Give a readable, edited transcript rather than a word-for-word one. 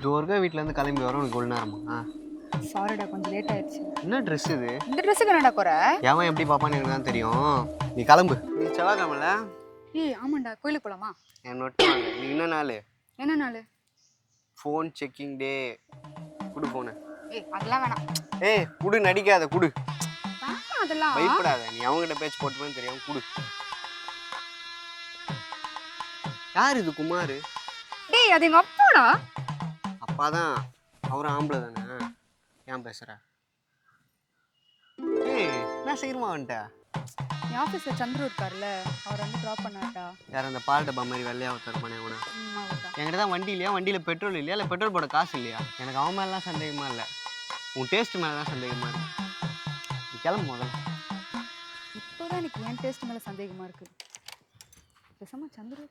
ஜோர்கா வீட்டிலேருந்து கிளம்பி வரோம் உனக்கு ஒரு நேரமா? சாரிடா கொஞ்சம் லேட் ஆயிடுச்சு. என்ன ட்ரெஸ் இது? இந்த ட்ரெஸ்ஸுக்கு என்னடா குறை? எவன் எப்படி பார்ப்பான்னு எனக்கு தான் தெரியும். நீ கிளம்பு. நீ செவ்வாய்க்கிழமல? ஏய் ஆமாண்டா, கோயிலுக்கு போலாமா? என் நொட்டாங்க நீ என்ன நாள்? என்ன நாள்? ஃபோன் செக்கிங் டே. குடு ஃபோனு. ஏய் அதெல்லாம் வேணாம். ஏய் குடு, நடிக்காத குடு. வேணாம் அதெல்லாம். பயப்படாத, நீ அவங்ககிட்ட பேச்சு போட்டுப்பேன்னு தெரியும். குடு. யார் இது குமார்? டேய் அது எங்க அப்பாடா. அப்பா தான். அவரும் ஆம்பளை தானே, ஏன் பேசுற? ஏய் நான் சீக்கிரமா வந்துட்டேன். என் ஆஃபீஸில் சந்துரு இருக்கார்ல, அவர் வந்து ட்ராப் பண்ணாட்டா. யார் அந்த பால் டப்பா மாதிரி வெள்ளையா தருமானே அவனை? என்கிட்ட தான் வண்டி இல்லையா, வண்டியில் பெட்ரோல் இல்லையா, இல்லை பெட்ரோல் போட காசு இல்லையா? எனக்கு அவன் மேலாம் சந்தேகமா இல்லை, உன் டேஸ்ட் மேலே தான் சந்தேகமா இருக்கு. நீ கிளம்பு முதல்ல. இப்போதான் எனக்கு என் டேஸ்ட் மேலே சந்தேகமாக இருக்குது. பேசாமல் சந்துரு